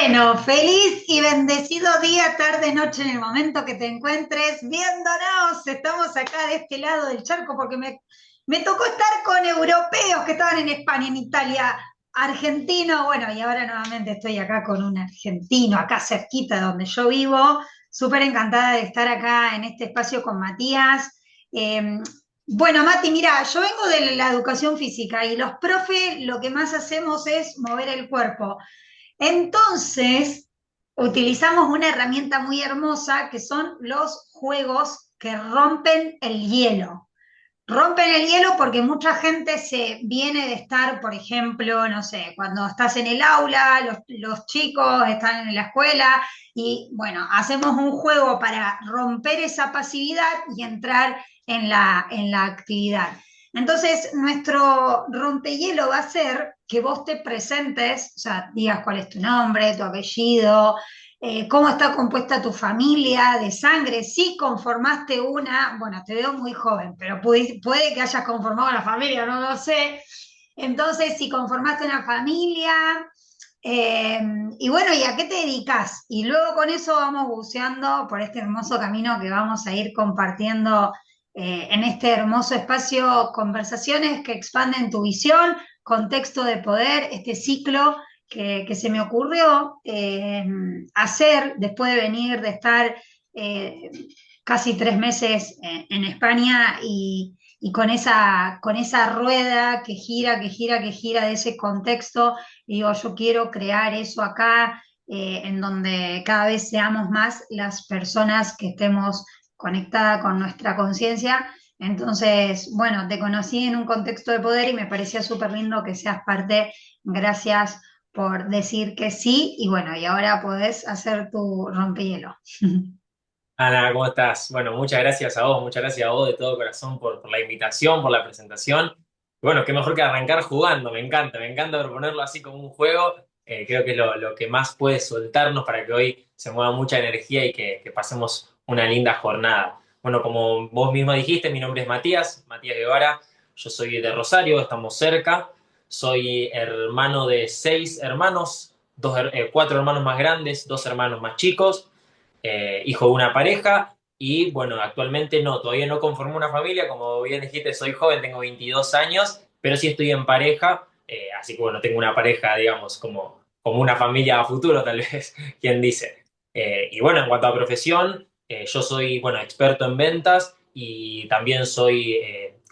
Bueno, feliz y bendecido día, tarde, noche, en el momento que te encuentres viéndonos. Estamos acá de este lado del charco porque me tocó estar con europeos que estaban en España, en Italia, argentinos. Bueno, y ahora nuevamente estoy acá con un argentino, acá cerquita de donde yo vivo. Súper encantada de estar acá en este espacio con Matías. Eh, bueno, Mati, mira, yo vengo de la educación física y los profes lo que más hacemos es mover el cuerpo. Entonces, utilizamos una herramienta muy hermosa que son los juegos que rompen el hielo. Rompen el hielo porque mucha gente se viene de estar, por ejemplo, no sé, cuando estás en el aula, los chicos están en la escuela y bueno, hacemos un juego para romper esa pasividad y entrar en la actividad. Entonces, nuestro rompehielo va a ser que vos te presentes, o sea, digas cuál es tu nombre, tu apellido, cómo está compuesta tu familia de sangre, si conformaste una, bueno, te veo muy joven, pero puede que hayas conformado una familia, no lo sé. Entonces, si conformaste una familia, eh, y bueno, ¿y a qué te dedicas? Y luego con eso vamos buceando por este hermoso camino que vamos a ir compartiendo en este hermoso espacio, conversaciones que expanden tu visión, contexto de poder, este ciclo que se me ocurrió hacer después de venir, de estar eh, casi 3 meses en España y con esa rueda que gira, que gira, que gira de ese contexto. Y digo, yo quiero crear eso acá, en donde cada vez seamos más las personas que estemos conectadas con nuestra conciencia. Entonces, bueno, te conocí en un contexto de poder y me parecía súper lindo que seas parte. Gracias por decir que sí y bueno, y ahora podés hacer tu rompehielo. Ana, ¿cómo estás? Bueno, muchas gracias a vos de todo corazón por la invitación, por la presentación. Y bueno, qué mejor que arrancar jugando, me encanta proponerlo así como un juego. Creo que es lo que más puede soltarnos para que hoy se mueva mucha energía y que pasemos una linda jornada. Bueno, como vos mismo dijiste, mi nombre es Matías Guevara, yo soy de Rosario, estamos cerca, soy hermano de 6 hermanos, cuatro hermanos más grandes, 2 hermanos más chicos, hijo de una pareja y bueno, actualmente no, todavía no conformo una familia, como bien dijiste, soy joven, tengo 22 años, pero sí estoy en pareja, así que bueno, tengo una pareja, digamos, como una familia a futuro, tal vez, quien dice. Y bueno, en cuanto a profesión, yo soy, bueno, experto en ventas y también soy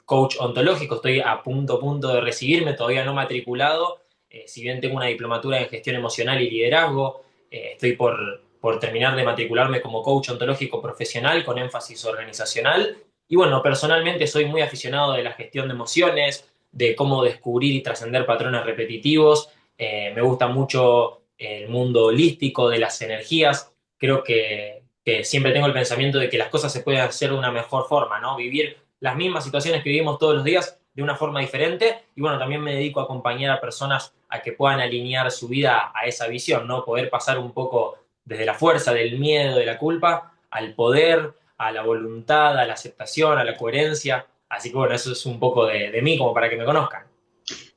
coach ontológico, estoy a punto de recibirme, todavía no matriculado, si bien tengo una diplomatura en gestión emocional y liderazgo, estoy por terminar de matricularme como coach ontológico profesional con énfasis organizacional. Y bueno, personalmente soy muy aficionado de la gestión de emociones, de cómo descubrir y trascender patrones repetitivos. Me gusta mucho el mundo holístico de las energías. Creo que siempre tengo el pensamiento de que las cosas se pueden hacer de una mejor forma, ¿no? Vivir las mismas situaciones que vivimos todos los días de una forma diferente. Y bueno, también me dedico a acompañar a personas a que puedan alinear su vida a esa visión, ¿no? Poder pasar un poco desde la fuerza, del miedo, de la culpa, al poder, a la voluntad, a la aceptación, a la coherencia. Así que bueno, eso es un poco de mí como para que me conozcan.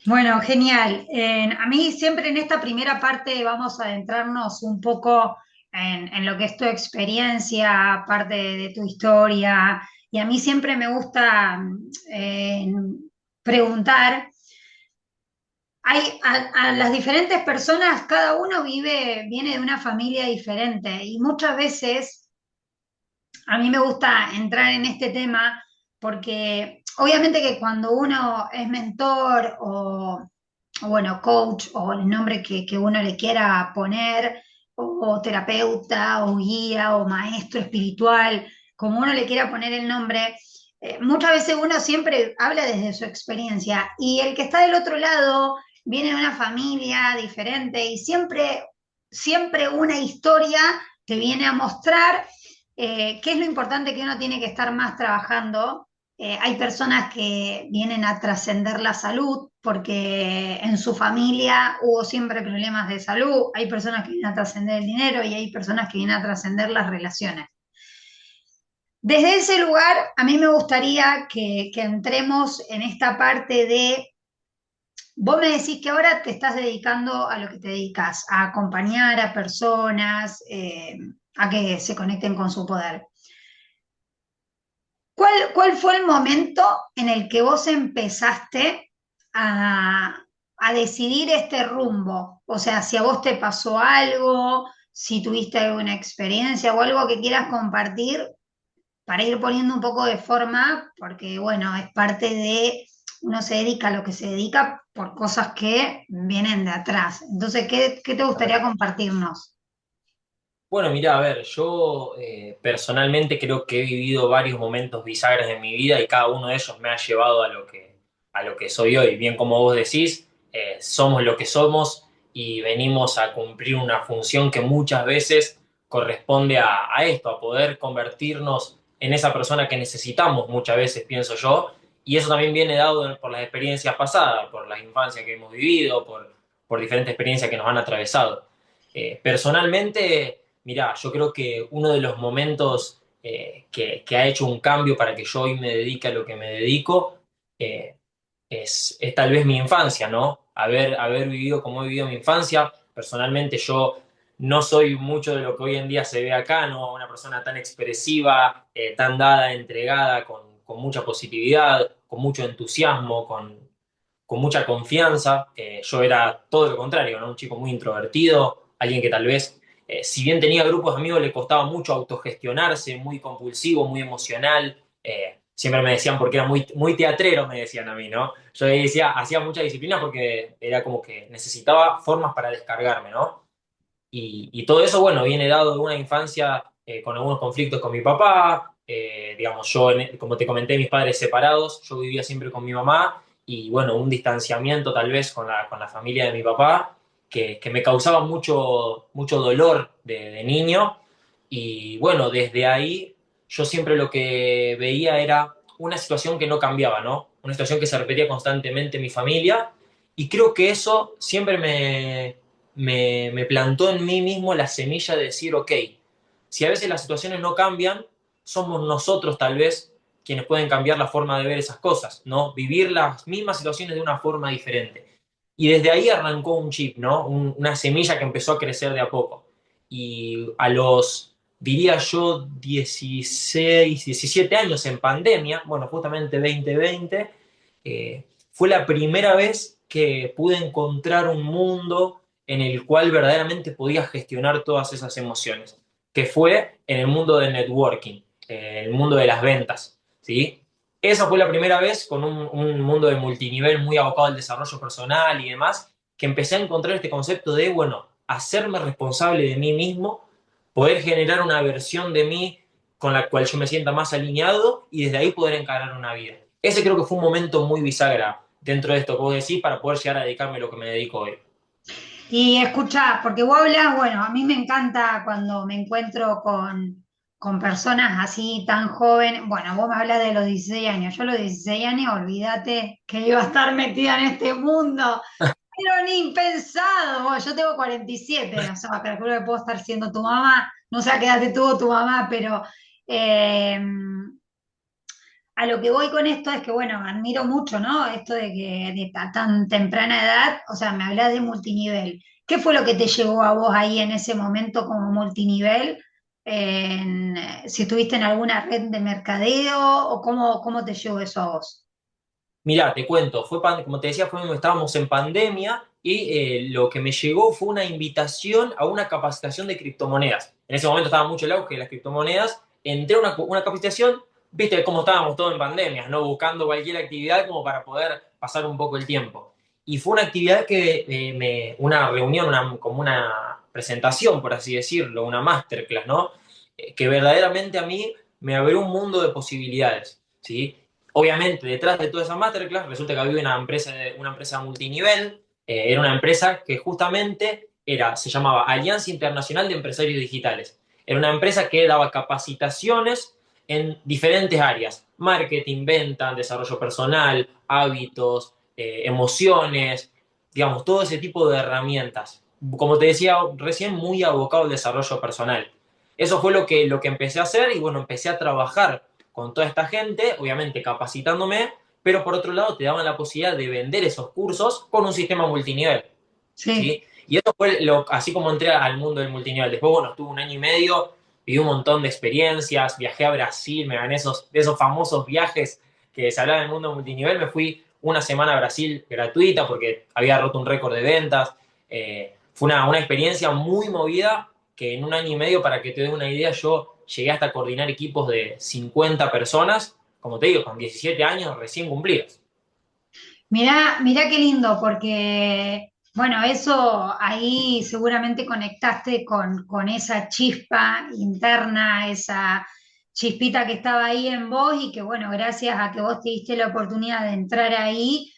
Bueno, genial. A mí siempre en esta primera parte vamos a adentrarnos un poco en lo que es tu experiencia, parte de tu historia. Y a mí siempre me gusta eh, preguntar, a las diferentes personas, cada uno viene de una familia diferente y muchas veces a mí me gusta entrar en este tema porque obviamente que cuando uno es mentor o bueno, coach o el nombre que uno le quiera poner, o terapeuta o guía o maestro espiritual, como uno le quiera poner el nombre, muchas veces uno siempre habla desde su experiencia y el que está del otro lado viene de una familia diferente y siempre una historia te viene a mostrar qué es lo importante que uno tiene que estar más trabajando. Hay personas que vienen a trascender la salud porque en su familia hubo siempre problemas de salud. Hay personas que vienen a trascender el dinero y hay personas que vienen a trascender las relaciones. Desde ese lugar, a mí me gustaría que entremos en esta parte de Vos me decís que ahora te estás dedicando a lo que te dedicas, a acompañar a personas, a que se conecten con su poder. ¿Cuál fue el momento en el que vos empezaste a, a decidir este rumbo? O sea, si a vos te pasó algo, si tuviste alguna experiencia o algo que quieras compartir para ir poniendo un poco de forma, porque bueno, es parte de, uno se dedica a lo que se dedica por cosas que vienen de atrás. Entonces, ¿qué te gustaría compartirnos? Bueno, mira, a ver, yo personalmente creo que he vivido varios momentos bisagras en mi vida y cada uno de ellos me ha llevado a lo que soy hoy. Bien como vos decís, somos lo que somos y venimos a cumplir una función que muchas veces corresponde a esto, a poder convertirnos en esa persona que necesitamos muchas veces, pienso yo. Y eso también viene dado por las experiencias pasadas, por las infancias que hemos vivido, por diferentes experiencias que nos han atravesado. Personalmente... Mirá, yo creo que uno de los momentos que ha hecho un cambio para que yo hoy me dedique a lo que me dedico eh, es tal vez mi infancia, ¿no? Haber vivido como he vivido mi infancia. Personalmente yo no soy mucho de lo que hoy en día se ve acá, ¿no? Una persona tan expresiva, tan dada, entregada, con mucha positividad, con mucho entusiasmo, con mucha confianza. Yo era todo lo contrario, ¿no? Un chico muy introvertido, alguien que tal vez, si bien tenía grupos de amigos, le costaba mucho autogestionarse, muy compulsivo, muy emocional. Siempre me decían porque era muy teatrero, me decían a mí, ¿no? Yo decía, hacía mucha disciplina porque era como que necesitaba formas para descargarme, ¿no? Y todo eso, bueno, viene dado de una infancia con algunos conflictos con mi papá. Digamos, yo, como te comenté, mis padres separados, yo vivía siempre con mi mamá y, bueno, un distanciamiento tal vez con la familia de mi papá que me causaba mucho dolor de niño. Y, bueno, desde ahí yo siempre lo que veía era una situación que no cambiaba, ¿no? Una situación que se repetía constantemente en mi familia. Y creo que eso siempre me plantó en mí mismo la semilla de decir, ok, si a veces las situaciones no cambian, somos nosotros tal vez quienes pueden cambiar la forma de ver esas cosas, ¿no? Vivir las mismas situaciones de una forma diferente. Y desde ahí arrancó un chip, ¿no? Una semilla que empezó a crecer de a poco. Y a los, diría yo, 16 17 años en pandemia, bueno, justamente 2020, fue la primera vez que pude encontrar un mundo en el cual verdaderamente podía gestionar todas esas emociones, que fue en el mundo del networking, el mundo de las ventas, ¿sí? Esa fue la primera vez con un mundo de multinivel muy abocado al desarrollo personal y demás, que empecé a encontrar este concepto de, bueno, hacerme responsable de mí mismo, poder generar una versión de mí con la cual yo me sienta más alineado y desde ahí poder encarar una vida. Ese creo que fue un momento muy bisagra dentro de esto que vos decís para poder llegar a dedicarme a lo que me dedico hoy. Y escuchá, porque vos hablas, bueno, a mí me encanta cuando me encuentro con personas así tan jóvenes. Bueno, vos me hablas de los 16 años. Yo a los 16 años, olvídate que iba a estar metida en este mundo. Pero ni pensado, vos, yo tengo 47, o sea, calculo que puedo estar siendo tu mamá. No sé a qué edad te tuvo tu mamá, pero eh, a lo que voy con esto es que, bueno, admiro mucho, ¿no? Esto de que de tan temprana edad, o sea, me hablas de multinivel. ¿Qué fue lo que te llevó a vos ahí en ese momento como multinivel? Si estuviste en alguna red de mercadeo o cómo te llevó eso a vos. Mirá, te cuento, como te decía, estábamos en pandemia y lo que me llegó fue una invitación a una capacitación de criptomonedas. En ese momento estaba mucho el auge de las criptomonedas. Entré a una capacitación, viste cómo estábamos todos en pandemia, ¿no? Buscando cualquier actividad como para poder pasar un poco el tiempo. Y fue una actividad una reunión, como una presentación, por así decirlo, una masterclass, ¿no? Que verdaderamente a mí me abrió un mundo de posibilidades, ¿sí? Obviamente, detrás de toda esa masterclass, resulta que había una empresa multinivel, era una empresa que justamente se llamaba Alianza Internacional de Empresarios Digitales. Era una empresa que daba capacitaciones en diferentes áreas, marketing, venta, desarrollo personal, hábitos, emociones, digamos, todo ese tipo de herramientas. Como te decía recién, muy abocado al desarrollo personal. Eso fue lo que empecé a hacer y bueno, empecé a trabajar con toda esta gente, obviamente capacitándome, pero por otro lado te daban la posibilidad de vender esos cursos con un sistema multinivel, Sí. ¿sí? Y eso fue así como entré al mundo del multinivel. Después, bueno, estuve un año y medio, viví un montón de experiencias, viajé a Brasil, me gané de esos famosos viajes que se hablaba del mundo multinivel, me fui una semana a Brasil gratuita porque había roto un récord de ventas. Fue una experiencia muy movida que en un año y medio, para que te des una idea, yo llegué hasta coordinar equipos de 50 personas, como te digo, con 17 años recién cumplidos. Mirá qué lindo, porque, bueno, eso ahí seguramente conectaste con esa chispa interna, esa chispita que estaba ahí en vos y que, bueno, gracias a que vos te diste la oportunidad de entrar ahí,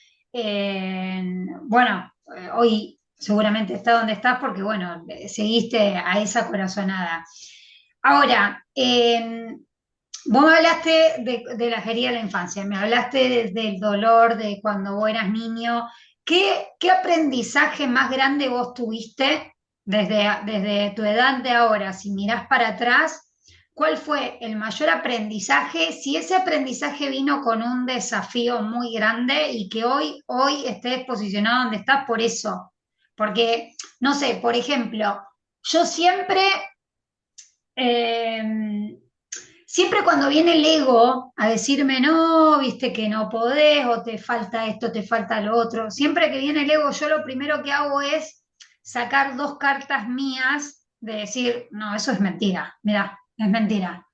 bueno, hoy seguramente está donde estás porque, bueno, seguiste a esa corazonada. Ahora, vos me hablaste de la herida de la infancia, me hablaste del dolor de cuando vos eras niño. ¿Qué aprendizaje más grande vos tuviste desde tu edad de ahora? Si mirás para atrás, ¿cuál fue el mayor aprendizaje? Si ese aprendizaje vino con un desafío muy grande y que hoy estés posicionado donde estás por eso. Porque, no sé, por ejemplo, yo eh, siempre cuando viene el ego a decirme, no, viste que no podés, o te falta esto, te falta lo otro, siempre que viene el ego, yo lo primero que hago es sacar dos cartas mías de decir, no, eso es mentira, mirá, es mentira.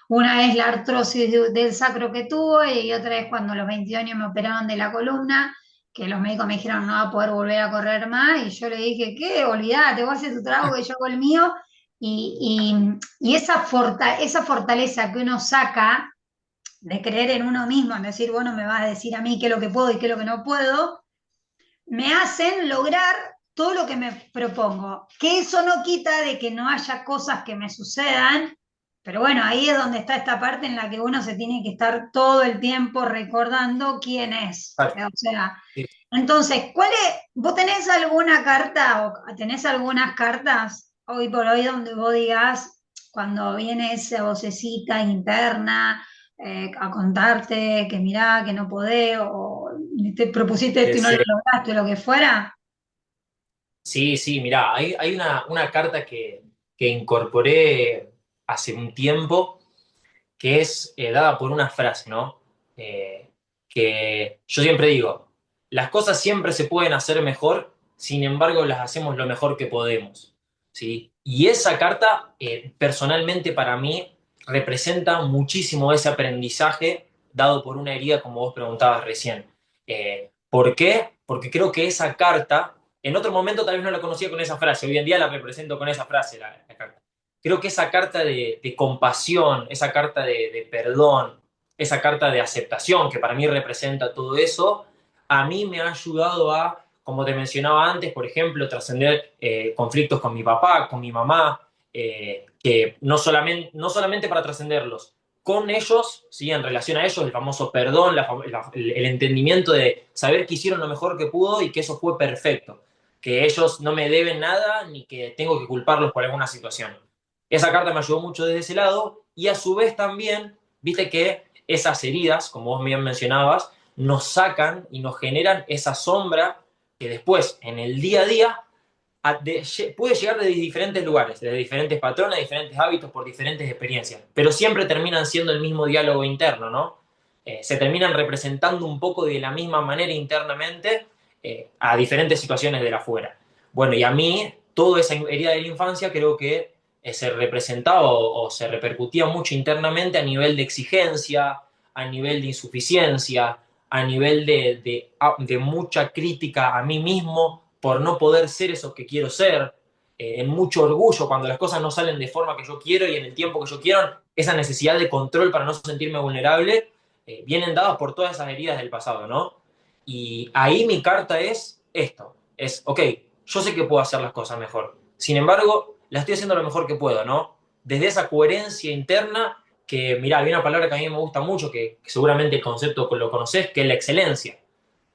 Una es la artrosis del sacro que tuve y otra es cuando a los 22 años me operaron de la columna, que los médicos me dijeron no va a poder volver a correr más y yo le dije, ¿qué? Olvídate, vos haces tu trabajo que yo hago el mío y esa fortaleza que uno saca de creer en uno mismo, en decir, bueno, me vas a decir a mí qué es lo que puedo y qué es lo que no puedo, me hacen lograr todo lo que me propongo. Que eso no quita de que no haya cosas que me sucedan, pero bueno, ahí es donde está esta parte en la que uno se tiene que estar todo el tiempo recordando quién es. Vale. O sea, Sí. entonces, ¿vos tenés alguna carta o tenés algunas cartas hoy por hoy donde vos digas, cuando viene esa vocecita interna a contarte que mirá, que no podés, o te propusiste esto y no lo lograste, lo que fuera? Sí, sí, mirá, hay una carta que incorporé hace un tiempo que es dada por una frase, ¿no? Que yo siempre digo, las cosas siempre se pueden hacer mejor, sin embargo las hacemos lo mejor que podemos, ¿sí? Y esa carta, personalmente para mí, representa muchísimo ese aprendizaje dado por una herida, como vos preguntabas recién. ¿Por qué? Porque creo que esa carta, en otro momento tal vez no la conocía con esa frase, hoy en día la represento con esa frase, la carta. Creo que esa carta de compasión, esa carta de perdón, esa carta de aceptación, que para mí representa todo eso, a mí me ha ayudado a, como te mencionaba antes, por ejemplo, trascender conflictos con mi papá, con mi mamá, que no solamente para trascenderlos, con ellos, ¿sí? En relación a ellos, el famoso perdón, el entendimiento de saber que hicieron lo mejor que pudo y que eso fue perfecto, que ellos no me deben nada ni que tengo que culparlos por alguna situación. Esa carta me ayudó mucho desde ese lado y a su vez también, viste que esas heridas, como vos bien mencionabas, nos sacan y nos generan esa sombra que después, en el día a día, puede llegar de diferentes lugares, de diferentes patrones, diferentes hábitos, por diferentes experiencias, pero siempre terminan siendo el mismo diálogo interno, ¿no? Se terminan representando un poco de la misma manera internamente a diferentes situaciones de la afuera. Bueno, y a mí, toda esa herida de la infancia creo que se representaba o se repercutía mucho internamente a nivel de exigencia, a nivel de insuficiencia, a nivel de mucha crítica a mí mismo por no poder ser eso que quiero ser, en mucho orgullo cuando las cosas no salen de forma que yo quiero y en el tiempo que yo quiero, esa necesidad de control para no sentirme vulnerable, vienen dadas por todas esas heridas del pasado, ¿no? Y ahí mi carta es esto, es, ok, yo sé que puedo hacer las cosas mejor, sin embargo, las estoy haciendo lo mejor que puedo, ¿no? Desde esa coherencia interna que, mirá, hay una palabra que a mí me gusta mucho, que seguramente el concepto lo conoces, que es la excelencia.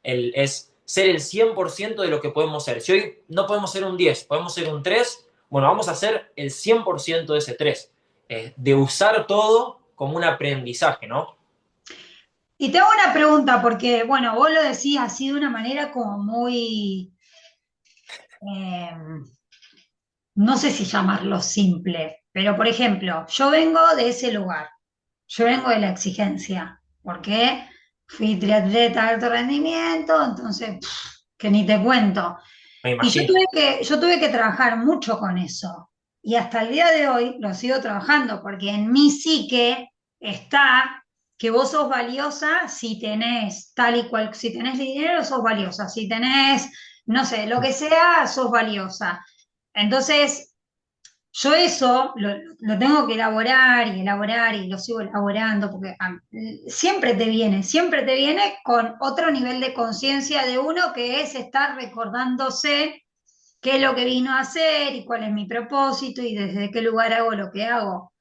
Es ser el 100% de lo que podemos ser. Si hoy no podemos ser un 10, podemos ser un 3, bueno, vamos a ser el 100% de ese 3. De usar todo como un aprendizaje, ¿no? Y te hago una pregunta, porque, bueno, vos lo decís así de una manera como muy, eh, no sé si llamarlo simple, pero por ejemplo, yo vengo de ese lugar, yo vengo de la exigencia, porque fui triatleta de alto rendimiento, entonces, que ni te cuento. Me Y imagino. yo tuve que trabajar mucho con eso. Y hasta el día de hoy lo sigo trabajando, porque en mi psique está que vos sos valiosa si tenés tal y cual, si tenés dinero, sos valiosa, si tenés, no sé, lo que sea, sos valiosa. Entonces, yo eso lo tengo que elaborar y lo sigo elaborando, porque siempre te viene con otro nivel de conciencia de uno que es estar recordándose qué es lo que vino a hacer y cuál es mi propósito y desde qué lugar hago lo que hago.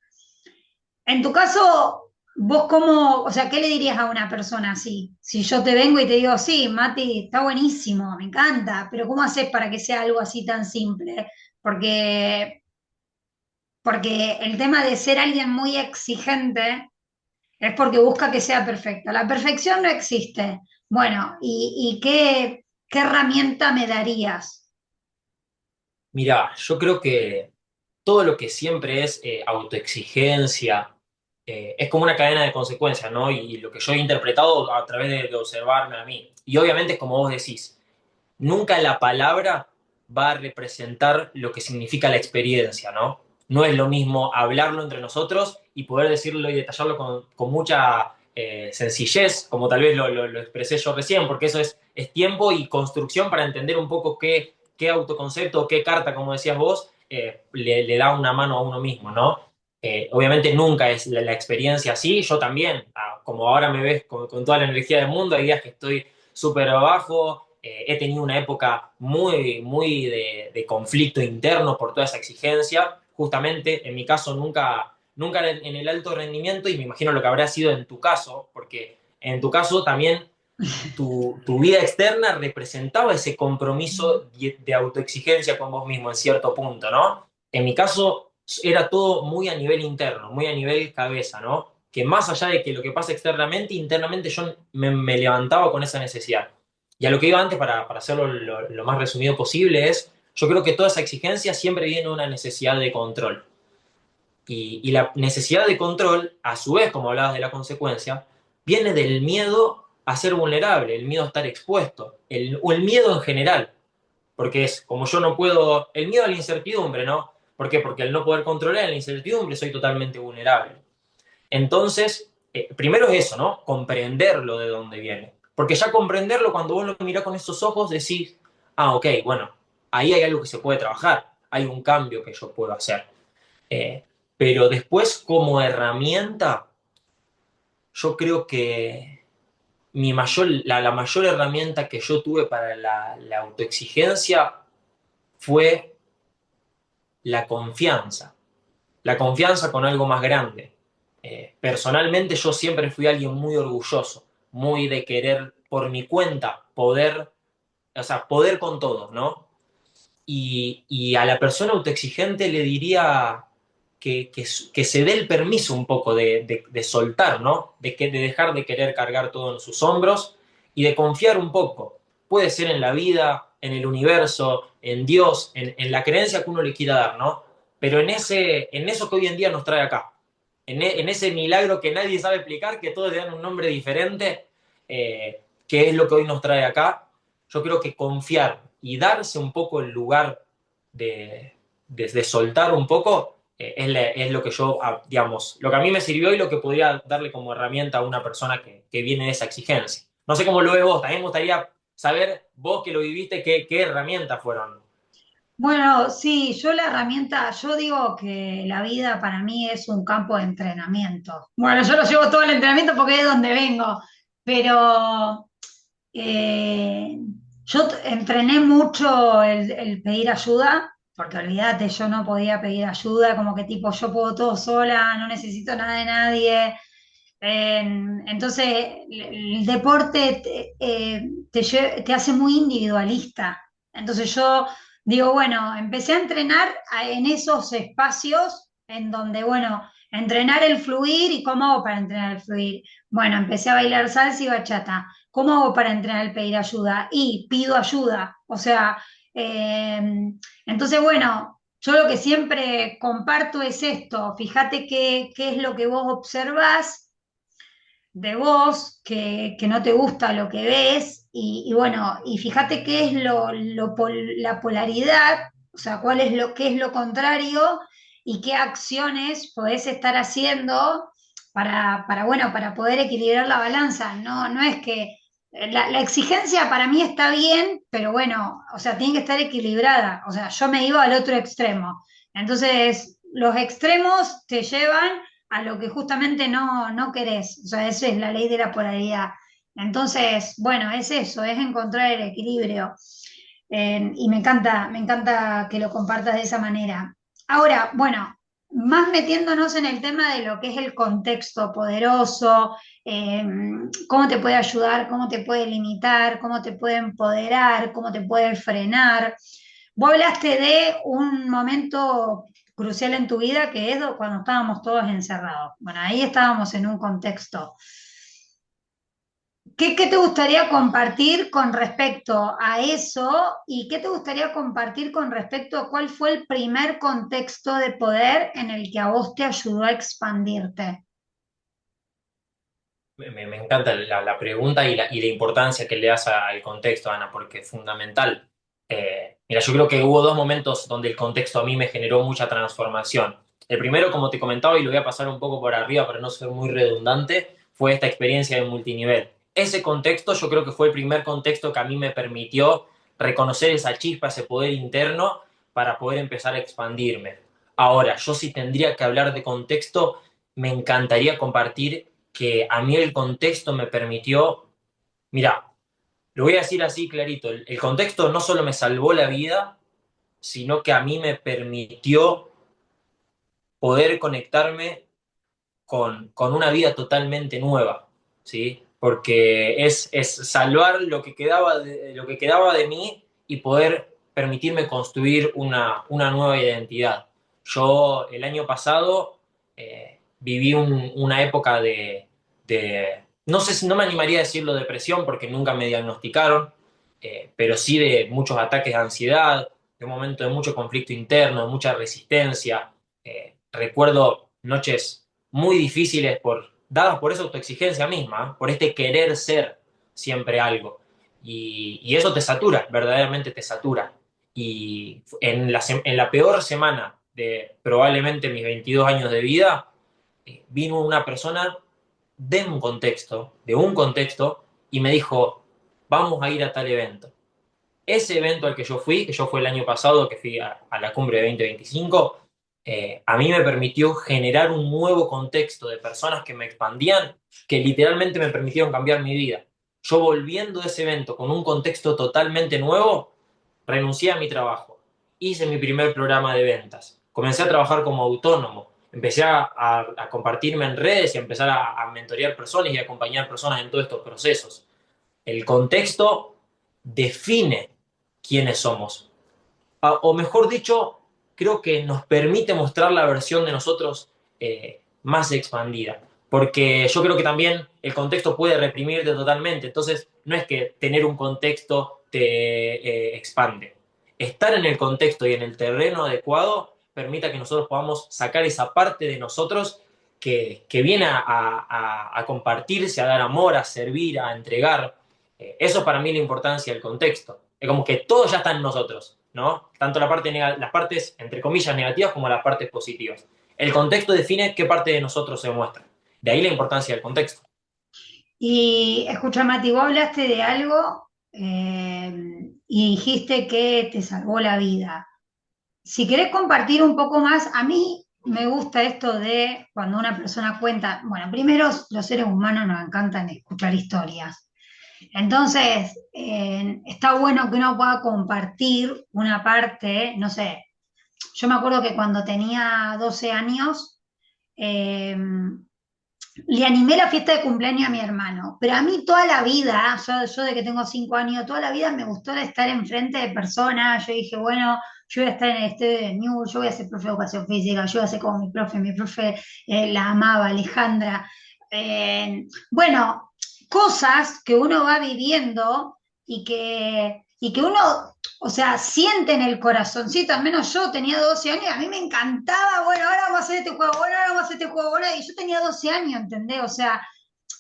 En tu caso, vos cómo, o sea, ¿qué le dirías a una persona así? Si yo te vengo y te digo, sí, Mati, está buenísimo, me encanta, pero ¿cómo haces para que sea algo así tan simple? Porque, porque el tema de ser alguien muy exigente es porque busca que sea perfecto. La perfección no existe. Bueno, ¿y qué herramienta me darías? Mira, yo creo que todo lo que siempre es autoexigencia es como una cadena de consecuencias, ¿no? Y lo que yo he interpretado a través de observarme a mí. Y obviamente es como vos decís, nunca la palabra va a representar lo que significa la experiencia, ¿no? No es lo mismo hablarlo entre nosotros y poder decirlo y detallarlo con mucha sencillez, como tal vez lo expresé yo recién, porque eso es tiempo y construcción para entender un poco qué autoconcepto, qué carta, como decías vos, le da una mano a uno mismo, ¿no? Obviamente nunca es la experiencia así, yo también, como ahora me ves con toda la energía del mundo, hay días que estoy súper abajo, he tenido una época muy de conflicto interno por toda esa exigencia. Justamente, en mi caso, nunca en el alto rendimiento y me imagino lo que habrá sido en tu caso, porque en tu caso también tu vida externa representaba ese compromiso de autoexigencia con vos mismo en cierto punto, ¿no? En mi caso era todo muy a nivel interno, muy a nivel cabeza, ¿no? Que más allá de que lo que pasa externamente, internamente yo me levantaba con esa necesidad. Y a lo que iba antes, para hacerlo lo más resumido posible, es, yo creo que toda esa exigencia siempre viene de una necesidad de control. Y la necesidad de control, a su vez, como hablabas de la consecuencia, viene del miedo a ser vulnerable, el miedo a estar expuesto, o el miedo en general, porque es como yo no puedo, el miedo a la incertidumbre, ¿no? ¿Por qué? Porque al no poder controlar la incertidumbre soy totalmente vulnerable. Entonces, primero es eso, ¿no? Comprenderlo de dónde viene. Porque ya comprenderlo, cuando vos lo mirás con esos ojos, decís, ah, ok, bueno, ahí hay algo que se puede trabajar, hay un cambio que yo puedo hacer. Eh, pero después, como herramienta, yo creo que la mayor herramienta que yo tuve para la autoexigencia fue la confianza. La confianza con algo más grande. Personalmente yo siempre fui alguien muy orgulloso, muy de querer por mi cuenta poder, o sea, poder con todo, ¿no? Y a la persona autoexigente le diría que se dé el permiso un poco de soltar, ¿no? De dejar de querer cargar todo en sus hombros y de confiar un poco. Puede ser en la vida, en el universo, en Dios, en la creencia que uno le quiera dar, ¿no? Pero en eso que hoy en día nos trae acá, en ese milagro que nadie sabe explicar, que todos le dan un nombre diferente, que es lo que hoy nos trae acá, yo creo que confiar y darse un poco el lugar de soltar un poco es lo que yo, digamos, lo que a mí me sirvió y lo que podría darle como herramienta a una persona que viene de esa exigencia. No sé cómo lo ves vos, también me gustaría saber, vos que lo viviste, qué herramientas fueron. Bueno, sí, yo la herramienta, yo digo que la vida para mí es un campo de entrenamiento. Bueno, yo lo llevo todo el entrenamiento porque es donde vengo, pero eh, entrené mucho el pedir ayuda, porque olvídate, yo no podía pedir ayuda, como que tipo, yo puedo todo sola, no necesito nada de nadie. Entonces, el deporte te hace muy individualista. Entonces yo digo, bueno, empecé a entrenar en esos espacios en donde, bueno, Entrenar el fluir, ¿y cómo hago para entrenar el fluir? Bueno, empecé a bailar salsa y bachata. ¿Cómo hago para entrenar el pedir ayuda? Y pido ayuda. O sea, eh, entonces, bueno, yo lo que siempre comparto es esto. Fíjate qué es lo que vos observás de vos, que no te gusta lo que ves, y bueno, y fíjate qué es la polaridad, o sea, qué es lo contrario y qué acciones podés estar haciendo bueno, para poder equilibrar la balanza. No, no es que la exigencia para mí está bien, pero bueno, o sea, tiene que estar equilibrada. O sea, yo me iba al otro extremo. Entonces, los extremos te llevan a lo que justamente no querés. O sea, esa es la ley de la polaridad. Entonces, bueno, es eso, es encontrar el equilibrio. Y me encanta que lo compartas de esa manera. Ahora, bueno, más metiéndonos en el tema de lo que es el contexto poderoso, eh, cómo te puede ayudar, cómo te puede limitar, cómo te puede empoderar, cómo te puede frenar. Vos hablaste de un momento crucial en tu vida que es cuando estábamos todos encerrados. Bueno, ahí estábamos en un contexto. ¿Qué te gustaría compartir con respecto a eso? ¿Y qué te gustaría compartir con respecto a cuál fue el primer contexto de poder en el que a vos te ayudó a expandirte? Me encanta la pregunta y la importancia que le das al contexto, Ana, porque es fundamental. Mira, yo creo que hubo dos momentos donde el contexto a mí me generó mucha transformación. El primero, como te comentaba, y lo voy a pasar un poco por arriba para no ser muy redundante, fue esta experiencia de multinivel. Ese contexto yo creo que fue el primer contexto que a mí me permitió reconocer esa chispa, ese poder interno para poder empezar a expandirme. Ahora, yo si tendría que hablar de contexto, me encantaría compartir que a mí el contexto me permitió, mira, lo voy a decir así clarito, el contexto no solo me salvó la vida, sino que a mí me permitió poder conectarme con una vida totalmente nueva, ¿sí? Porque es salvar lo que quedaba de mí y poder permitirme construir una nueva identidad. Yo el año pasado viví una época no sé si no me animaría a decirlo depresión porque nunca me diagnosticaron, pero sí de muchos ataques de ansiedad, de un momento de mucho conflicto interno, de mucha resistencia. Recuerdo noches muy difíciles dadas por esa autoexigencia misma, por este querer ser siempre algo. Y eso te satura, verdaderamente te satura. Y en la peor semana de probablemente mis 22 años de vida, vino una persona de un contexto, y me dijo, vamos a ir a tal evento. Ese evento al que yo fui, que yo fue el año pasado, que fui a la cumbre de 2025, a mí me permitió generar un nuevo contexto de personas que me expandían, que literalmente me permitieron cambiar mi vida. Yo volviendo de ese evento con un contexto totalmente nuevo, renuncié a mi trabajo, hice mi primer programa de ventas, comencé a trabajar como autónomo, empecé a compartirme en redes y a empezar a mentorear personas y a acompañar personas en todos estos procesos. El contexto define quiénes somos. O mejor dicho, creo que nos permite mostrar la versión de nosotros más expandida. Porque yo creo que también el contexto puede reprimirte totalmente. Entonces, no es que tener un contexto te expande. Estar en el contexto y en el terreno adecuado permita que nosotros podamos sacar esa parte de nosotros que viene a compartirse, a dar amor, a servir, a entregar. Eso para mí es la importancia del contexto. Es como que todo ya está en nosotros, ¿no? Tanto las partes, entre comillas, negativas como las partes positivas. El contexto define qué parte de nosotros se muestra. De ahí la importancia del contexto. Y escucha, Mati, vos hablaste de algo y dijiste que te salvó la vida. Si querés compartir un poco más, a mí me gusta esto de cuando una persona cuenta, bueno, primero los seres humanos nos encantan escuchar historias. Entonces, está bueno que uno pueda compartir una parte, no sé, yo me acuerdo que cuando tenía 12 años, eh, le animé la fiesta de cumpleaños a mi hermano, pero a mí toda la vida, yo de que tengo 5 años, toda la vida me gustó estar enfrente de personas, yo dije, bueno, yo voy a estar en el estadio de News, yo voy a ser profe de educación física, yo voy a ser como mi profe la amaba, Alejandra. Bueno, cosas que uno va viviendo y que uno, o sea, siente en el corazoncito. Al menos yo tenía 12 años y a mí me encantaba, bueno, ahora vamos a hacer este juego, bueno, ahora vamos a hacer este juego, bueno, y yo tenía 12 años, ¿entendés? O sea,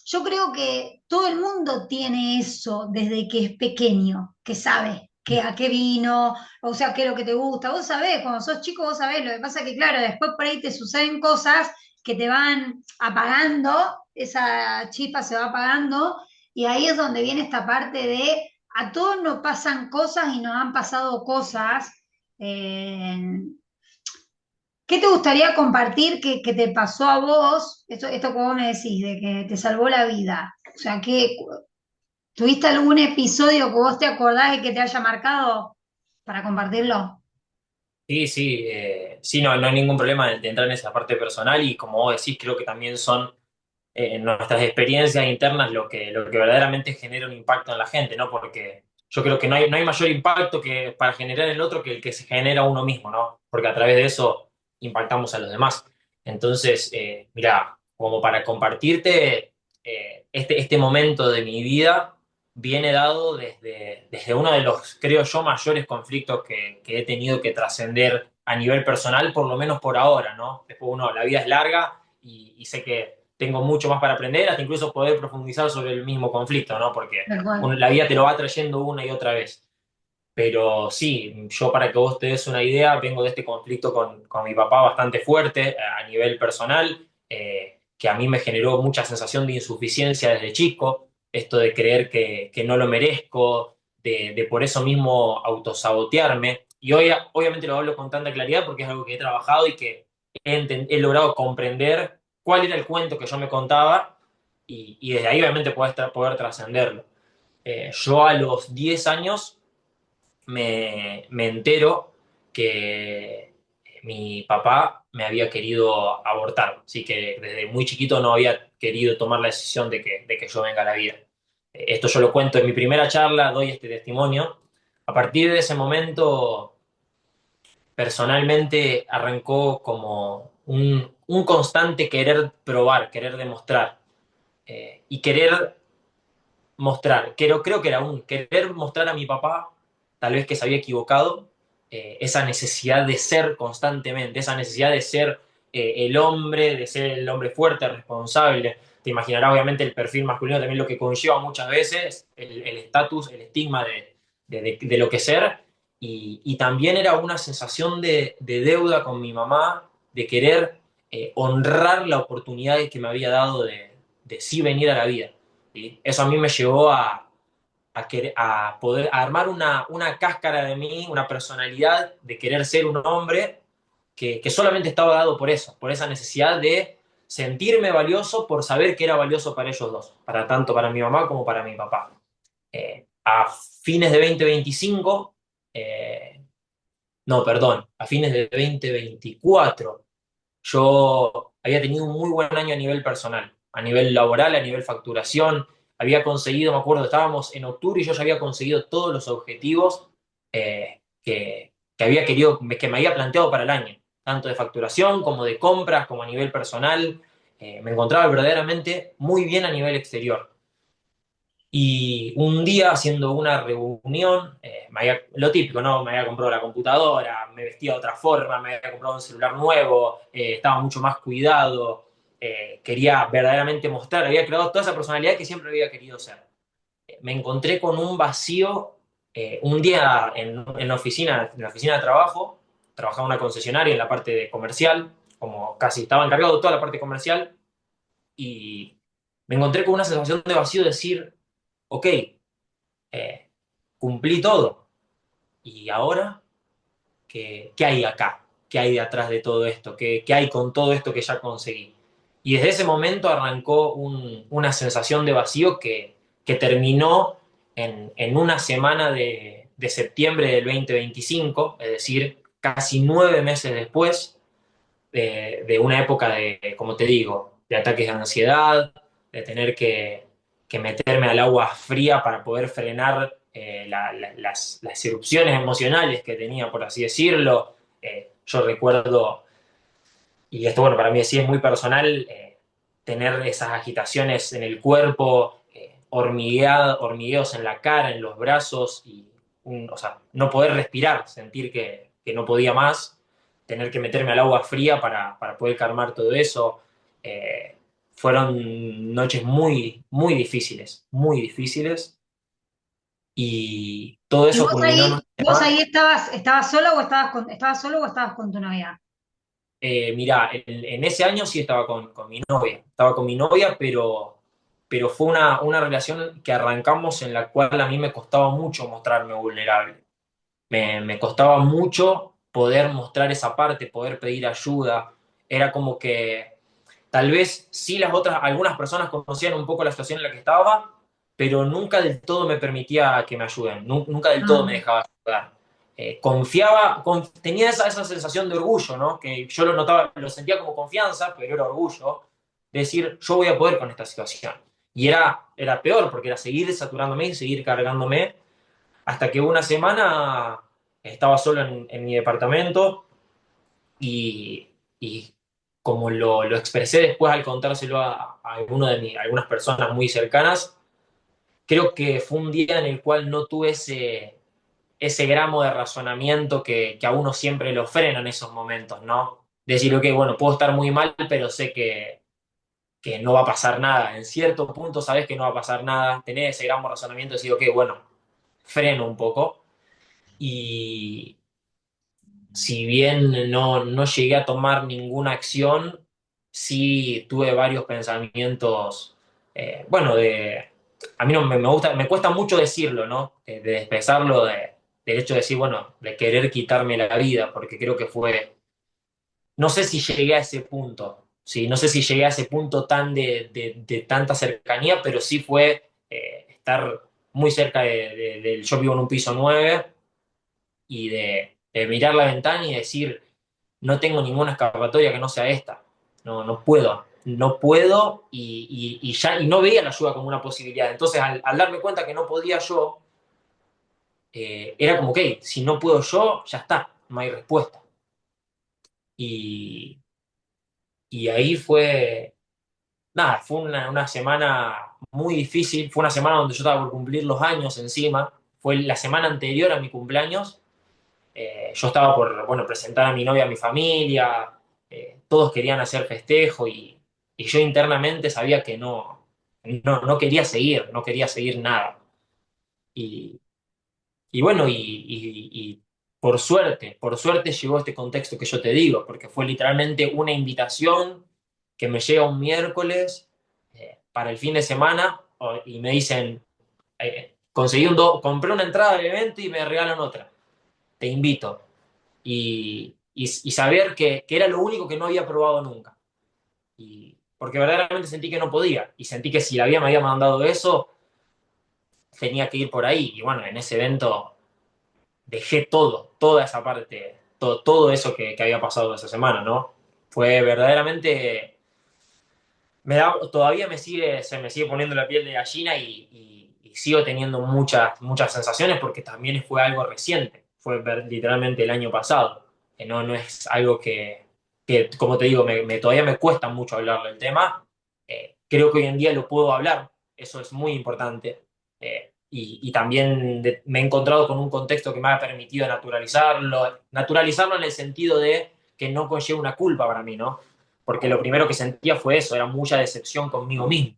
yo creo que todo el mundo tiene eso desde que es pequeño, que sabe que a qué vino, o sea, qué es lo que te gusta. Vos sabés, cuando sos chico vos sabés, lo que pasa es que, claro, después por ahí te suceden cosas que te van apagando, esa chispa se va apagando, y ahí es donde viene esta parte de a todos nos pasan cosas y nos han pasado cosas. eh, ¿Qué te gustaría compartir que te pasó a vos? Esto que vos me decís, de que te salvó la vida. O sea, ¿tuviste algún episodio que vos te acordás y que te haya marcado para compartirlo? Sí, sí, sí, no, no hay ningún problema de entrar en esa parte personal y como vos decís, creo que también son nuestras experiencias internas lo que verdaderamente genera un impacto en la gente, ¿no? Porque yo creo que no hay mayor impacto que para generar en el otro que el que se genera uno mismo, ¿no? Porque a través de eso impactamos a los demás. Entonces, mira, como para compartirte, este momento de mi vida viene dado desde uno de los, creo yo, mayores conflictos que he tenido que trascender a nivel personal, por lo menos por ahora, ¿no? Después uno, la vida es larga y sé que tengo mucho más para aprender, hasta incluso poder profundizar sobre el mismo conflicto, ¿no? Porque Tal cual. la vida te lo va trayendo una y otra vez. Pero sí, yo para que vos te des una idea, vengo de este conflicto con mi papá bastante fuerte a nivel personal, que a mí me generó mucha sensación de insuficiencia desde chico, esto de creer que no lo merezco, de por eso mismo autosabotearme. Y hoy obviamente lo hablo con tanta claridad porque es algo que he trabajado y que he logrado comprender cuál era el cuento que yo me contaba y desde ahí obviamente poder trascenderlo. Yo a los 10 años me entero que mi papá me había querido abortar, así que desde muy chiquito no había querido tomar la decisión de que yo venga a la vida. Esto yo lo cuento en mi primera charla, doy este testimonio. A partir de ese momento, personalmente arrancó como un constante querer probar, querer demostrar y querer mostrar, creo que era un querer mostrar a mi papá, tal vez que se había equivocado, esa necesidad de ser constantemente, esa necesidad de ser de ser el hombre fuerte, responsable. Te imaginarás obviamente el perfil masculino también lo que conlleva muchas veces, el estatus, el estigma de lo que ser, y también era una sensación de deuda con mi mamá, de querer honrar la oportunidad que me había dado de sí venir a la vida. ¿Sí? Eso a mí me llevó a poder a armar una cáscara de mí, una personalidad de querer ser un hombre que solamente estaba dado por eso, por esa necesidad de sentirme valioso por saber que era valioso para ellos dos, para tanto para mi mamá como para mi papá. A fines de 2025, no, perdón, a fines de 2024, yo había tenido un muy buen año a nivel personal, a nivel laboral, a nivel facturación. Había conseguido, me acuerdo, estábamos en octubre y yo ya había conseguido todos los objetivos que había querido, que me había planteado para el año, tanto de facturación como de compras, como a nivel personal. Me encontraba verdaderamente muy bien a nivel exterior. Y un día haciendo una reunión, lo típico, ¿no? Me había comprado la computadora, me vestía de otra forma, me había comprado un celular nuevo, estaba mucho más cuidado, quería verdaderamente mostrar, había creado toda esa personalidad que siempre había querido ser. Me encontré con un vacío un día en la oficina de trabajo, trabajaba en una concesionaria en la parte de comercial, como casi estaba encargado de toda la parte comercial, y me encontré con una sensación de vacío, de decir, ok, cumplí todo. ¿Y ahora qué hay acá? ¿Qué hay detrás de todo esto? ¿Qué hay con todo esto que ya conseguí? Y desde ese momento arrancó una sensación de vacío que terminó en una semana de septiembre del 2025, es decir, casi 9 meses después de una época de, como te digo, de ataques de ansiedad, de tener que meterme al agua fría para poder frenar las erupciones emocionales que tenía, por así decirlo. Yo recuerdo, y esto bueno, para mí sí es muy personal, tener esas agitaciones en el cuerpo, hormigueos en la cara, en los brazos, y o sea, no poder respirar, sentir que no podía más, tener que meterme al agua fría para poder calmar todo eso. Eh, Fueron noches muy difíciles, y todo ¿Y eso culminó en una vos semana. ahí estabas solo o estabas solo o estabas con tu novia? Mirá, en ese año sí estaba con mi novia, pero fue una relación que arrancamos en la cual a mí me costaba mucho mostrarme vulnerable. Me costaba mucho poder mostrar esa parte, poder pedir ayuda. Era como que tal vez sí algunas personas conocían un poco la situación en la que estaba, pero nunca del todo me permitía que me ayuden, nunca del todo me Ah, dejaba ayudar. Confiaba, tenía esa sensación de orgullo, ¿no? Que yo lo notaba, lo sentía como confianza, pero era orgullo, de decir, yo voy a poder con esta situación. Y era peor, porque era seguir saturándome y seguir cargándome, hasta que una semana estaba solo en mi departamento, y como lo expresé después al contárselo a algunas personas muy cercanas, creo que fue un día en el cual no tuve ese gramo de razonamiento que a uno siempre lo frena en esos momentos, ¿no? Decir, ok, bueno, puedo estar muy mal, pero sé que no va a pasar nada. En cierto punto sabes que no va a pasar nada, tenés ese gramo de razonamiento y decir, ok, bueno, freno un poco. Y, si bien no llegué a tomar ninguna acción, sí tuve varios pensamientos, bueno, a mí no me gusta, me cuesta mucho decirlo, ¿no? De expresarlo, del hecho de decir, bueno, de querer quitarme la vida, porque creo que no sé si llegué a ese punto, sí, no sé si llegué a ese punto tan de tanta cercanía, pero sí fue estar muy cerca yo vivo en un piso 9, y de mirar la ventana y decir, no tengo ninguna escapatoria que no sea esta. No puedo, y no veía la ayuda como una posibilidad. Entonces, al darme cuenta que no podía yo, era como, ok, si no puedo yo, ya está, no hay respuesta. Y, y ahí nada, fue una semana muy difícil, fue una semana donde yo estaba por cumplir los años encima, fue la semana anterior a mi cumpleaños. Yo estaba por, bueno, presentar a mi novia a mi familia, todos querían hacer festejo, y yo internamente sabía que no quería seguir, no quería seguir nada. Y, y bueno, y por suerte llegó este contexto que yo te digo, porque fue literalmente una invitación que me llega un miércoles, para el fin de semana, y me dicen, compré una entrada del evento y me regalan otra, te invito. Y saber que era lo único que no había probado nunca. Porque verdaderamente sentí que no podía, y sentí que si la vida me había mandado eso, tenía que ir por ahí. Y bueno, en ese evento dejé toda esa parte, todo eso que había pasado esa semana, ¿no? Fue verdaderamente, todavía se me sigue poniendo la piel de gallina, y sigo teniendo muchas sensaciones, porque también fue algo reciente, fue literalmente el año pasado. No es algo que, como te digo, todavía me cuesta mucho hablar del tema. Creo que hoy en día lo puedo hablar, eso es muy importante. Y también me he encontrado con un contexto que me ha permitido naturalizarlo en el sentido de que no conlleva una culpa para mí, ¿no? Porque lo primero que sentía fue eso, era mucha decepción conmigo mismo.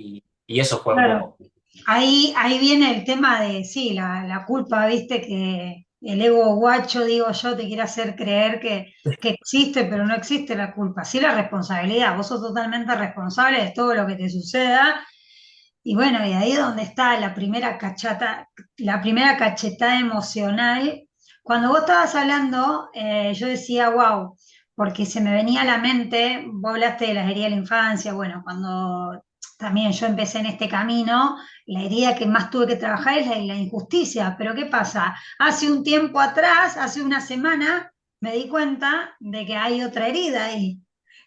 Y eso fue un claro. poco. Ahí viene el tema de, sí, la culpa, viste, que el ego guacho, digo yo, te quiere hacer creer que existe, pero no existe la culpa. Sí, la responsabilidad, vos sos totalmente responsable de todo lo que te suceda. Y bueno, y ahí es donde está la primera cachetada emocional. Cuando vos estabas hablando, yo decía, wow, porque se me venía a la mente, vos hablaste de la herida de la infancia, bueno, cuando también yo empecé en este camino, la herida que más tuve que trabajar es la injusticia, pero ¿qué pasa? Hace un tiempo atrás, hace una semana, me di cuenta de que hay otra herida ahí,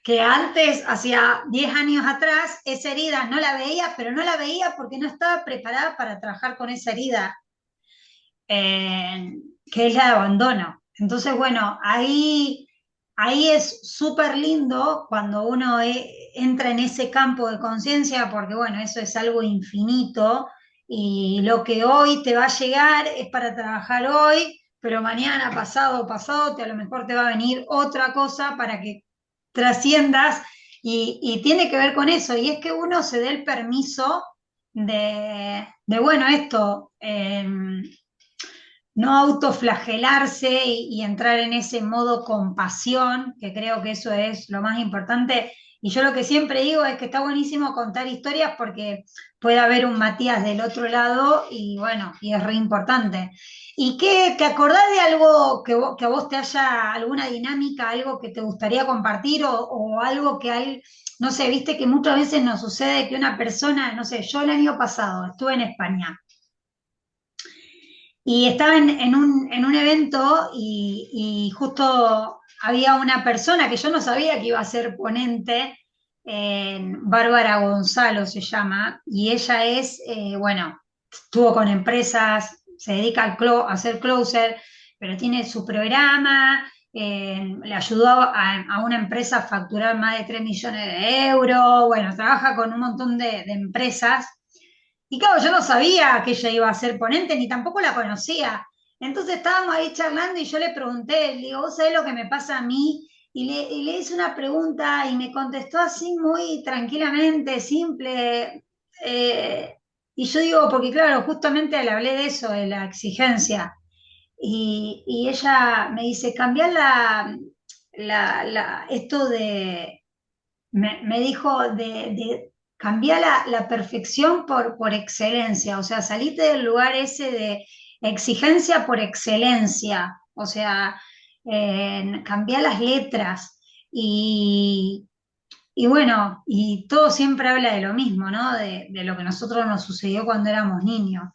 que antes, hacía 10 años atrás, esa herida no la veía, pero no la veía porque no estaba preparada para trabajar con esa herida, eh, que es la de abandono. Entonces, bueno, ahí es súper lindo cuando uno entra en ese campo de conciencia, porque bueno, eso es algo infinito y lo que hoy te va a llegar es para trabajar hoy, pero mañana, pasado, a lo mejor te va a venir otra cosa para que trasciendas y tiene que ver con eso, y es que uno se dé el permiso de bueno, esto, no autoflagelarse y entrar en ese modo compasión, que creo que eso es lo más importante. Y yo lo que siempre digo es que está buenísimo contar historias porque puede haber un Matías del otro lado y bueno, y es re importante. ¿Y qué, te acordás de algo que a vos te haya, alguna dinámica, algo que te gustaría compartir o algo que hay, no sé, viste que muchas veces nos sucede que una persona, no sé, yo el año pasado estuve en España y estaba en un evento y justo había una persona que yo no sabía que iba a ser ponente, Bárbara Gonzalo se llama, y ella es, bueno, estuvo con empresas, se dedica a hacer closer, pero tiene su programa, le ayudó a una empresa a facturar más de 3 millones de euros, bueno, trabaja con un montón de empresas y claro, yo no sabía que ella iba a ser ponente, ni tampoco la conocía. Entonces estábamos ahí charlando y yo le pregunté, le digo, ¿vos sabés lo que me pasa a mí? Y le hice una pregunta y me contestó así muy tranquilamente, simple. eh, y yo digo, porque claro, justamente le hablé de eso, de la exigencia. Y ella me dice, cambiar esto de, me dijo de cambiar la perfección por excelencia, o sea, salite del lugar ese de exigencia por excelencia, o sea, cambiar las letras y, y bueno, y todo siempre habla de lo mismo, ¿no? De lo que a nosotros nos sucedió cuando éramos niños.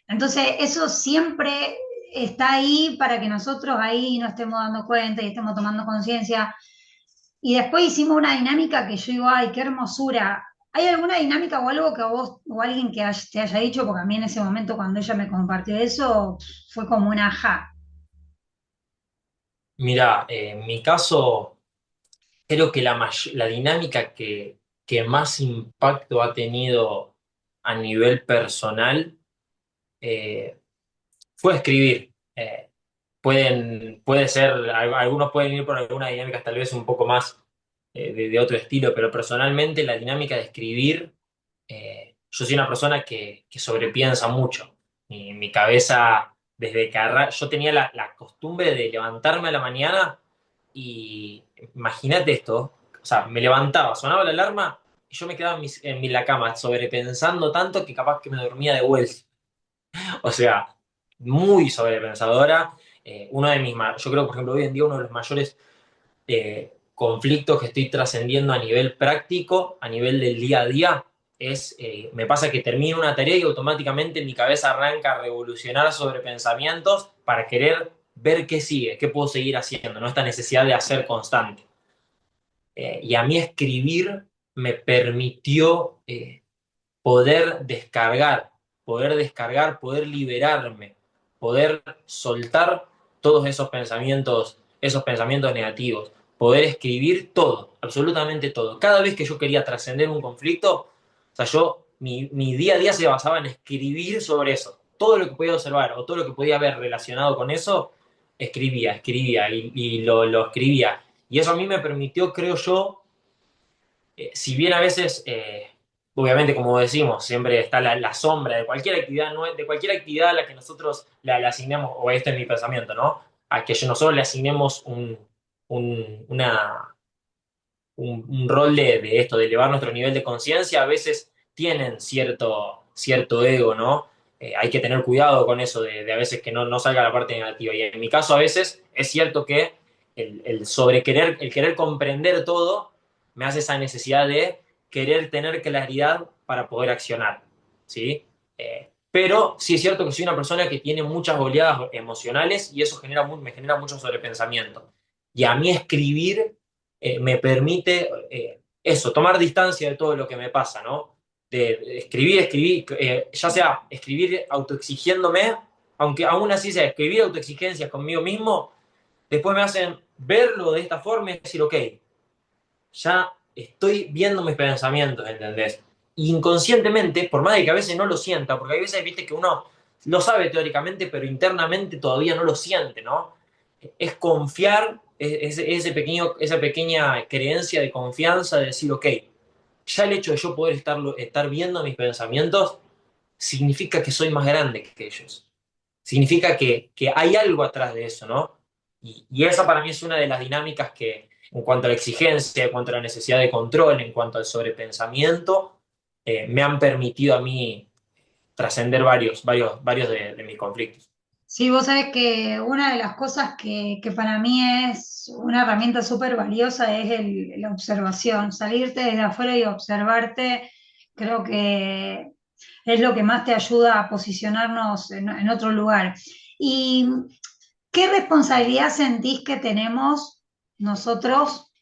Entonces, eso siempre está ahí para que nosotros ahí nos estemos dando cuenta y estemos tomando conciencia y después hicimos una dinámica que yo digo, ay, qué hermosura. ¿Hay alguna dinámica o algo que a vos o alguien que te haya dicho? Porque a mí en ese momento cuando ella me compartió eso fue como un ajá. Mira, en mi caso, creo que la dinámica que más impacto ha tenido a nivel personal eh, fue escribir. Puede ser, algunos pueden ir por algunas dinámicas tal vez un poco más de otro estilo, pero personalmente la dinámica de escribir, yo soy una persona que sobrepiensa mucho. Mi cabeza, desde que yo tenía la costumbre de levantarme a la mañana y imagínate esto, o sea, me levantaba, sonaba la alarma y yo me quedaba la cama sobrepensando tanto que capaz que me dormía de vuelta. O sea, muy sobrepensadora. Yo creo, por ejemplo, hoy en día uno de los mayores conflictos que estoy trascendiendo a nivel práctico, a nivel del día a día, me pasa que termino una tarea y automáticamente mi cabeza arranca a revolucionar sobre pensamientos para querer ver qué sigue, qué puedo seguir haciendo, ¿no? Esta necesidad de hacer constante. Y a mí escribir me permitió poder descargar, poder liberarme, poder soltar todos esos pensamientos negativos, poder escribir todo, absolutamente todo. Cada vez que yo quería trascender un conflicto, o sea, mi día a día se basaba en escribir sobre eso. Todo lo que podía observar o todo lo que podía haber relacionado con eso, escribía y lo escribía. Y eso a mí me permitió, creo yo, si bien a veces, obviamente, como decimos, siempre está la sombra de cualquier actividad, de cualquier actividad a la que nosotros le asignemos, o este es mi pensamiento, ¿no? A que nosotros le asignemos un, una, un rol de esto, de elevar nuestro nivel de conciencia, a veces tienen cierto ego, ¿no? Hay que tener cuidado con eso, de a veces que no salga la parte negativa. Y en mi caso, a veces es cierto que el querer comprender todo me hace esa necesidad de querer tener claridad para poder accionar, ¿sí? Pero sí es cierto que soy una persona que tiene muchas oleadas emocionales y eso me genera mucho sobrepensamiento. Y a mí escribir me permite eso, tomar distancia de todo lo que me pasa, ¿no? De escribir, ya sea escribir autoexigiéndome, aunque aún así sea escribir autoexigencias conmigo mismo, después me hacen verlo de esta forma y decir, ok, ya estoy viendo mis pensamientos, ¿entendés? Inconscientemente, por más de que a veces no lo sienta, porque hay veces, viste, que uno lo sabe teóricamente, pero internamente todavía no lo siente, ¿no? Es confiar, esa pequeña creencia de confianza de decir, ok, ya el hecho de yo poder estar viendo mis pensamientos significa que soy más grande que ellos. Significa que hay algo atrás de eso, ¿no? Y esa para mí es una de las dinámicas que, en cuanto a la exigencia, en cuanto a la necesidad de control, en cuanto al sobrepensamiento, me han permitido a mí trascender varios de mis conflictos. Sí, vos sabés que una de las cosas que para mí es una herramienta súper valiosa es la observación, salirte desde afuera y observarte, creo que es lo que más te ayuda a posicionarnos en otro lugar. ¿Y qué responsabilidad sentís que tenemos nosotros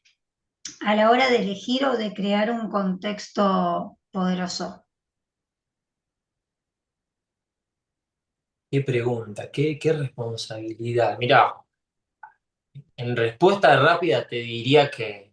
a la hora de elegir o de crear un contexto poderoso? Qué pregunta, qué responsabilidad. Mirá, en respuesta rápida te diría que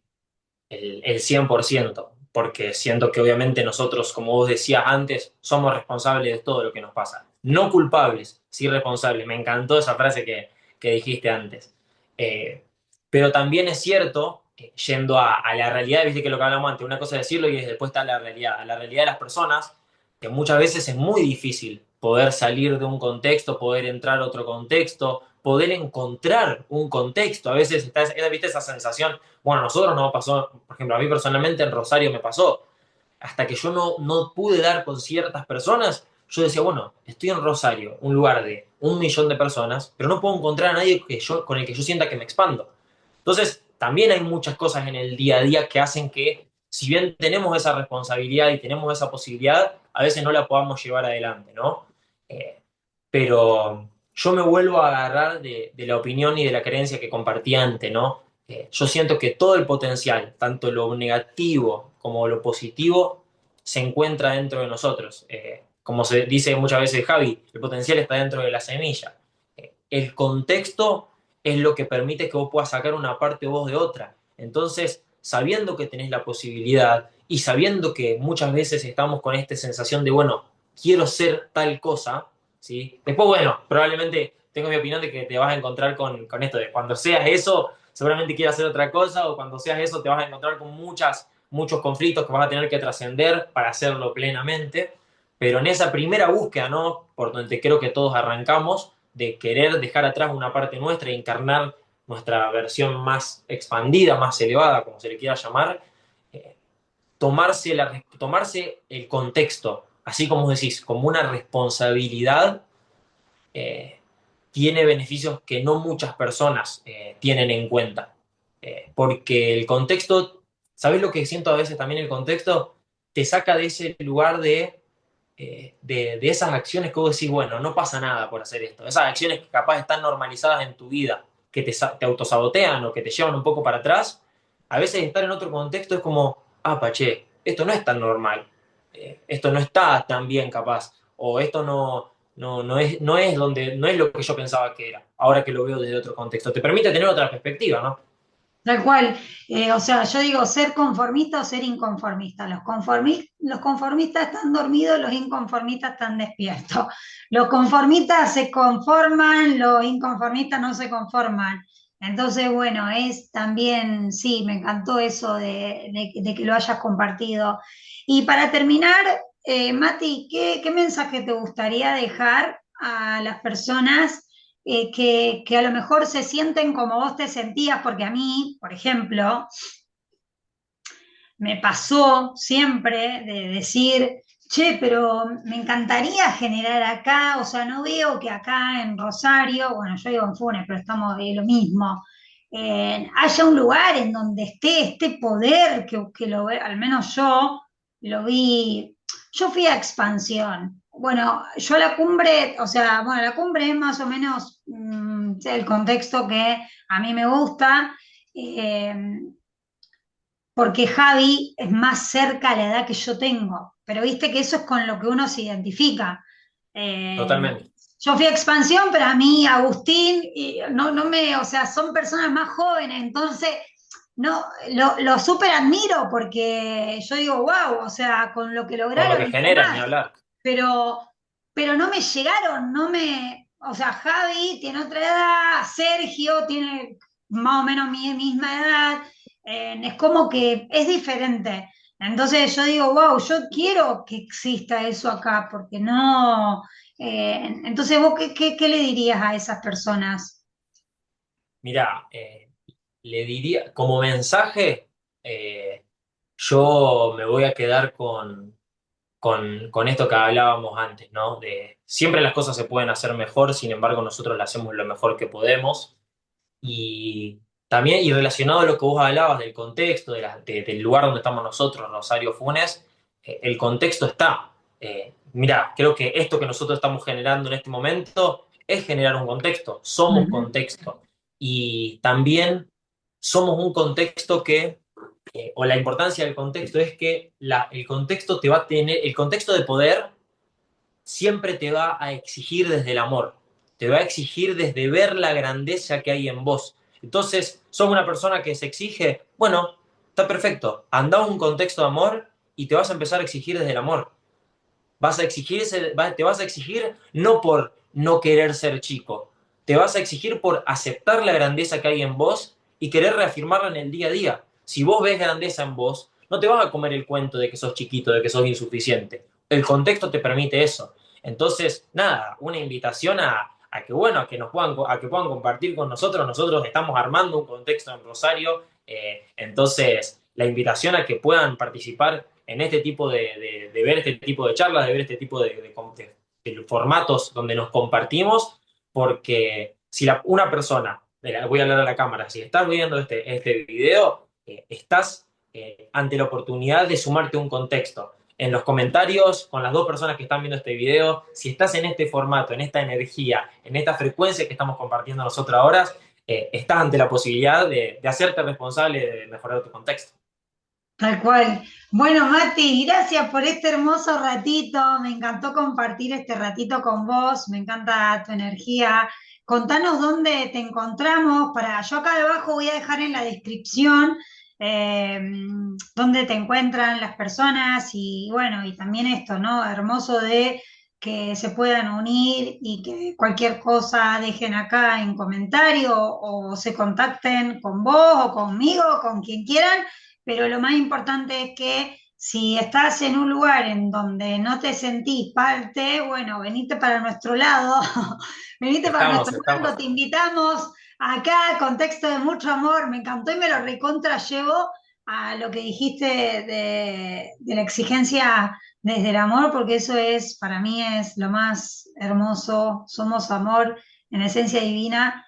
el 100%, porque siento que obviamente nosotros, como vos decías antes, somos responsables de todo lo que nos pasa. No culpables, sí responsables. Me encantó esa frase que dijiste antes. Eh, pero también es cierto, yendo a la realidad, viste que lo que hablamos antes, una cosa es decirlo y después está a la realidad de las personas, que muchas veces es muy difícil poder salir de un contexto, poder entrar a otro contexto, poder encontrar un contexto. A veces viste esa sensación, bueno, a nosotros nos pasó, por ejemplo, a mí personalmente en Rosario me pasó, hasta que yo no pude dar con ciertas personas, yo decía, bueno, estoy en Rosario, un lugar de 1 millón de personas, pero no puedo encontrar a nadie con el que yo sienta que me expando. Entonces, también hay muchas cosas en el día a día que hacen que, si bien tenemos esa responsabilidad y tenemos esa posibilidad, a veces no la podamos llevar adelante, ¿no? Eh, pero yo me vuelvo a agarrar de la opinión y de la creencia que compartí antes, ¿no? Yo siento que todo el potencial, tanto lo negativo como lo positivo, se encuentra dentro de nosotros. Como se dice muchas veces Javi, el potencial está dentro de la semilla. El contexto es lo que permite que vos puedas sacar una parte vos de otra. Entonces, sabiendo que tenés la posibilidad y sabiendo que muchas veces estamos con esta sensación de, bueno, quiero ser tal cosa, ¿sí? Después, bueno, probablemente tengo mi opinión de que te vas a encontrar con esto de cuando seas eso, seguramente quieras hacer otra cosa, o cuando seas eso te vas a encontrar con muchos conflictos que vas a tener que trascender para hacerlo plenamente. Pero en esa primera búsqueda, ¿no? Por donde creo que todos arrancamos, de querer dejar atrás una parte nuestra e encarnar nuestra versión más expandida, más elevada, como se le quiera llamar, eh, tomarse el contexto, así como decís, como una responsabilidad, eh, tiene beneficios que no muchas personas tienen en cuenta. Porque el contexto, ¿sabes lo que siento a veces también el contexto? Te saca de ese lugar de esas acciones que vos decís, bueno, no pasa nada por hacer esto. Esas acciones que capaz están normalizadas en tu vida, que te autosabotean o que te llevan un poco para atrás, a veces estar en otro contexto es como, ah, pache, esto no es tan normal, esto no está tan bien capaz, o esto no es lo que yo pensaba que era, ahora que lo veo desde otro contexto. Te permite tener otra perspectiva, ¿no? Tal cual. O sea, yo digo ser conformista o ser inconformista. Los conformistas están dormidos, los inconformistas están despiertos. Los conformistas se conforman, los inconformistas no se conforman. Entonces, bueno, es también, sí, me encantó eso de que lo hayas compartido. Y para terminar, Mati, ¿qué mensaje te gustaría dejar a las personas que a lo mejor se sienten como vos te sentías? Porque a mí, por ejemplo, me pasó siempre de decir, che, pero me encantaría generar acá, o sea, no veo que acá en Rosario, bueno, yo vivo en Funes, pero estamos de lo mismo, haya un lugar en donde esté este poder que lo ve, al menos yo lo vi, yo fui a Expansión. Bueno, yo a la cumbre, o sea, bueno, la cumbre es más o menos el contexto que a mí me gusta. porque Javi es más cerca a la edad que yo tengo, pero viste que eso es con lo que uno se identifica. Eh, Totalmente. yo fui a expansión, pero a mí, Agustín, y o sea, son personas más jóvenes, entonces no, lo súper admiro porque yo digo, wow, o sea, con lo que Por lo que lograron y generan, ni demás, hablar. pero, pero no me llegaron, o sea, Javi tiene otra edad, Sergio tiene más o menos mi misma edad, es como que es diferente. Entonces yo digo, wow, yo quiero que exista eso acá, porque no, entonces vos, ¿qué le dirías a esas personas? Mirá, le diría, como mensaje, yo me voy a quedar con esto que hablábamos antes, ¿no? De siempre las cosas se pueden hacer mejor, sin embargo, nosotros lo hacemos lo mejor que podemos. Y también, y relacionado a lo que vos hablabas del contexto, del lugar donde estamos nosotros, Rosario Funes, el contexto está. Mira, creo que esto que nosotros estamos generando en este momento es generar un contexto, somos Ujú, contexto. Y también somos un contexto o la importancia del contexto es que el contexto te va a tener, el contexto de poder siempre te va a exigir desde el amor, te va a exigir desde ver la grandeza que hay en vos. Entonces, sos una persona que se exige, bueno, está perfecto, anda a un contexto de amor y te vas a empezar a exigir desde el amor. Te vas a exigir no por no querer ser chico, te vas a exigir por aceptar la grandeza que hay en vos y querer reafirmarla en el día a día. Si vos ves grandeza en vos, no te vas a comer el cuento de que sos chiquito, de que sos insuficiente. El contexto te permite eso. Entonces, nada, una invitación a que, bueno, a que puedan compartir con nosotros. Nosotros estamos armando un contexto en Rosario, entonces la invitación a que puedan participar en este tipo de ver este tipo de charlas, de ver este tipo de formatos donde nos compartimos, porque si una persona, voy a hablar a la cámara, si estás viendo este video, estás ante la oportunidad de sumarte a un contexto. En los comentarios, con las dos personas que están viendo este video, si estás en este formato, en esta energía, en esta frecuencia que estamos compartiendo nosotros ahora, estás ante la posibilidad de hacerte responsable de mejorar tu contexto. tal cual. Bueno, Mati, gracias por este hermoso ratito. Me encantó compartir este ratito con vos. Me encanta tu energía. Contanos dónde te encontramos. Yo acá debajo voy a dejar en la descripción eh, dónde te encuentran las personas y bueno, y también esto, ¿no? Hermoso de que se puedan unir y que cualquier cosa dejen acá en comentario o se contacten con vos o conmigo, con quien quieran, pero lo más importante es que si estás en un lugar en donde no te sentís parte, bueno, venite para nuestro lado, venite para Estamos, nuestro lado, estamos. te invitamos acá, contexto de mucho amor, me encantó y me lo recontra llevo a lo que dijiste de la exigencia desde el amor, porque eso es, para mí es lo más hermoso, somos amor en esencia divina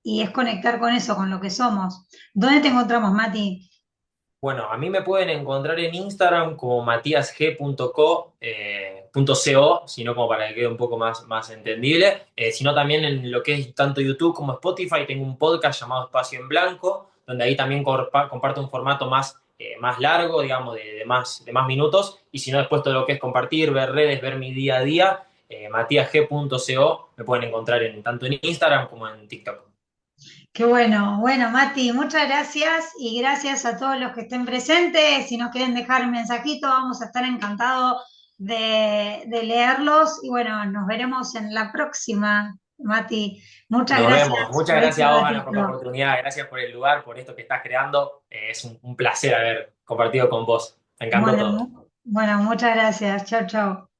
y es conectar con eso, con lo que somos. ¿Dónde te encontramos, Mati? Bueno, a mí me pueden encontrar en Instagram como matíasg.co, .co, sino como para que quede un poco más entendible, sino también en lo que es tanto YouTube como Spotify, tengo un podcast llamado Espacio en Blanco, donde ahí también comparto un formato más largo, digamos, de más minutos, y si no, después todo lo que es compartir, ver redes, ver mi día a día, matíasg.co, me pueden encontrar tanto en Instagram como en TikTok. Qué bueno, bueno, Mati, muchas gracias y gracias a todos los que estén presentes. Si nos quieren dejar un mensajito, vamos a estar encantados de leerlos y bueno, nos veremos en la próxima, Mati. Muchas Nos gracias vemos. Muchas por este gracias a vos, Ana, por la ratito. oportunidad. Gracias por el lugar, por esto que estás creando. Es un placer haber compartido con vos. Me encantó todo. Bueno, bueno, muchas gracias. Chao, chao.